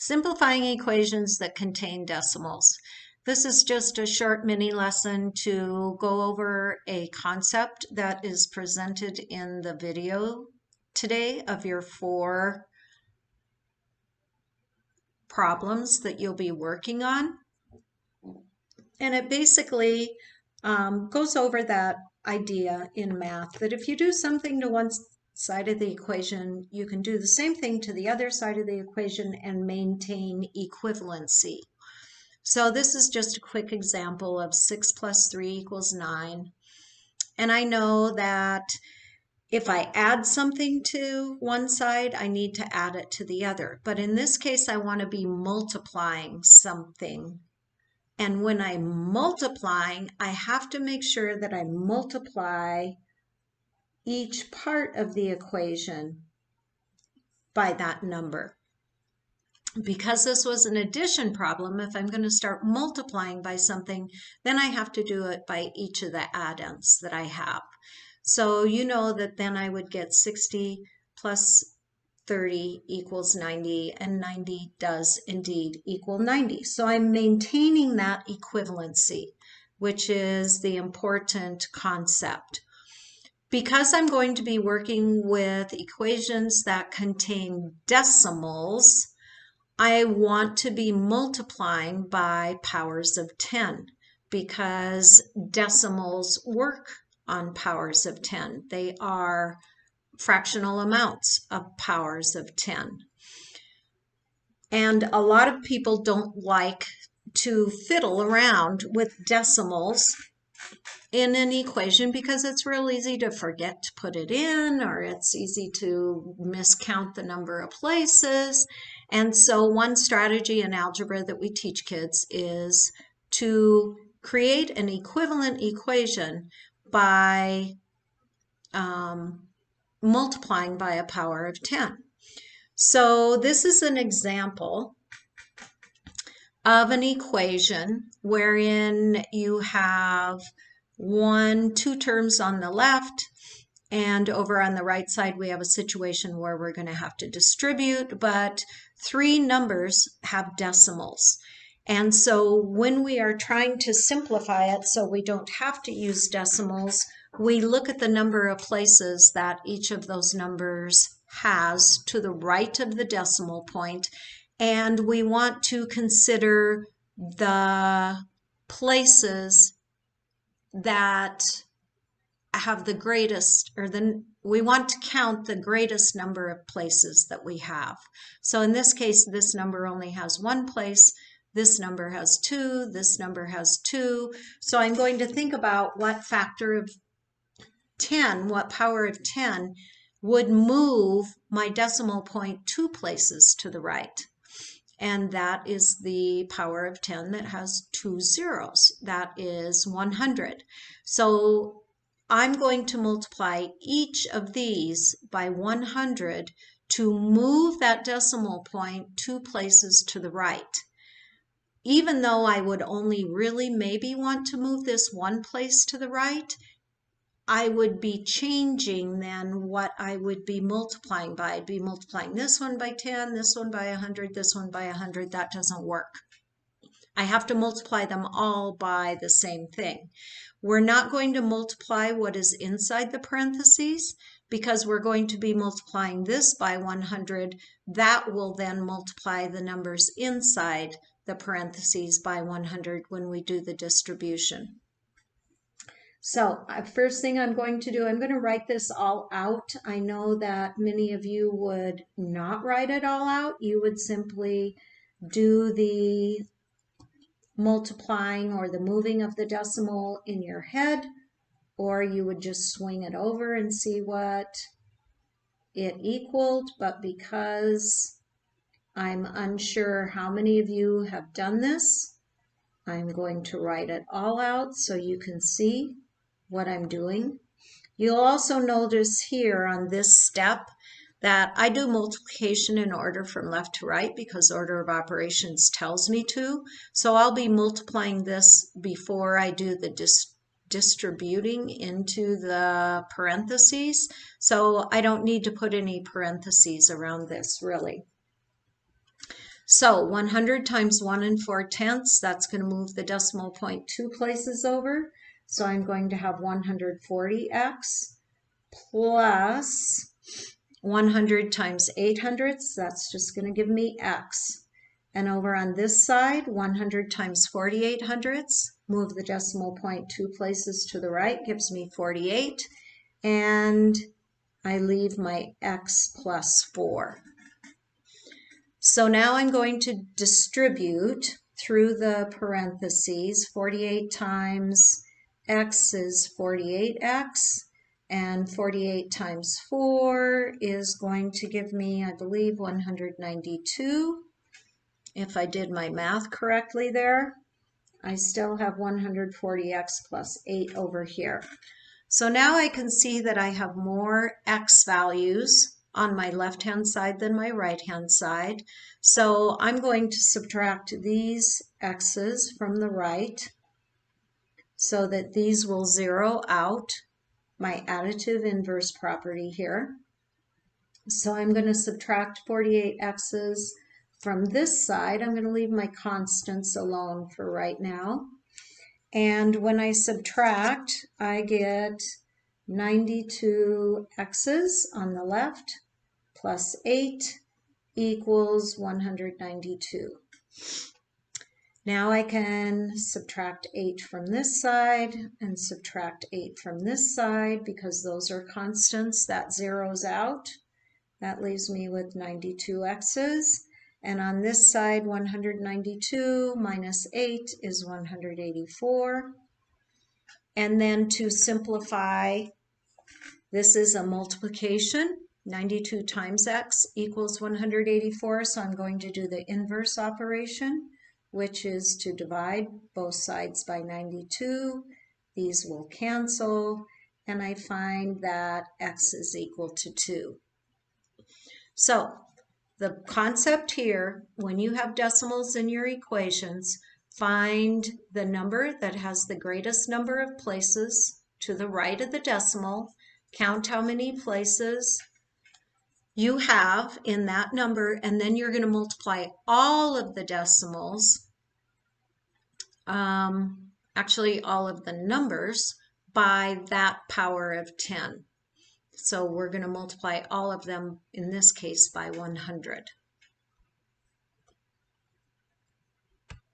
Simplifying equations that contain decimals. This is just a short mini lesson to go over a concept that is presented in the video today of your 4 problems that you'll be working on. And it basically goes over that idea in math that if you do something to one side of the equation, you can do the same thing to the other side of the equation and maintain equivalency. So this is just a quick example of 6 plus 3 equals 9. And I know that if I add something to one side, I need to add it to the other. But in this case, I want to be multiplying something. And when I'm multiplying, I have to make sure that I multiply each part of the equation by that number. Because this was an addition problem, if I'm going to start multiplying by something, then I have to do it by each of the add-ins that I have. So you know that then I would get 60 plus 30 equals 90, and 90 does indeed equal 90. So I'm maintaining that equivalency, which is the important concept. Because I'm going to be working with equations that contain decimals, I want to be multiplying by powers of 10 because decimals work on powers of 10. They are fractional amounts of powers of 10. And a lot of people don't like to fiddle around with decimals in an equation because it's real easy to forget to put it in, or it's easy to miscount the number of places. And so one strategy in algebra that we teach kids is to create an equivalent equation by multiplying by a power of 10. So this is an example of an equation wherein you have two terms on the left, and over on the right side we have a situation where we're going to have to distribute, but 3 numbers have decimals. And so when we are trying to simplify it so we don't have to use decimals, we look at the number of places that each of those numbers has to the right of the decimal point, and we want to consider the places that have the greatest, we want to count the greatest number of places that we have. So in this case, this number only has 1 place, this number has 2, this number has 2. So I'm going to think about what factor of 10, what power of 10 would move my decimal point 2 places to the right. And that is the power of 10 that has 2 zeros. That is 100. So I'm going to multiply each of these by 100 to move that decimal point 2 places to the right. Even though I would only really maybe want to move this 1 place to the right, I would be changing then what I would be multiplying by. I'd be multiplying this one by 10, this one by 100, this one by 100. That doesn't work. I have to multiply them all by the same thing. We're not going to multiply what is inside the parentheses because we're going to be multiplying this by 100. That will then multiply the numbers inside the parentheses by 100 when we do the distribution. So first thing I'm going to do, I'm going to write this all out. I know that many of you would not write it all out. You would simply do the multiplying or the moving of the decimal in your head, or you would just swing it over and see what it equaled. But because I'm unsure how many of you have done this, I'm going to write it all out so you can see what I'm doing. You'll also notice here on this step that I do multiplication in order from left to right because order of operations tells me to. So I'll be multiplying this before I do the distributing into the parentheses. So I don't need to put any parentheses around this really. So 100 times 1 4/10, that's going to move the decimal point 2 places over. So I'm going to have 140x plus 100 times 800ths, that's just going to give me x. And over on this side, 100 times 4800ths, move the decimal point 2 places to the right, gives me 48. And I leave my x plus 4. So now I'm going to distribute through the parentheses. 48 times x is 48x, and 48 times 4 is going to give me, I believe, 192. If I did my math correctly there, I still have 140x plus 8 over here. So now I can see that I have more x values on my left-hand side than my right-hand side. So I'm going to subtract these x's from the right so that these will zero out my additive inverse property here. So I'm going to subtract 48 x's from this side. I'm going to leave my constants alone for right now. And when I subtract, I get 92 x's on the left plus 8 equals 192. Now I can subtract 8 from this side and subtract 8 from this side because those are constants. That zeroes out. That leaves me with 92 x's. And on this side, 192 minus 8 is 184. And then to simplify, this is a multiplication. 92 times x equals 184. So I'm going to do the inverse operation, which is to divide both sides by 92. These will cancel. And I find that x is equal to 2. So the concept here, when you have decimals in your equations, find the number that has the greatest number of places to the right of the decimal, count how many places you have in that number, and then you're going to multiply all of the decimals, actually all of the numbers, by that power of 10. So we're going to multiply all of them, in this case, by 100.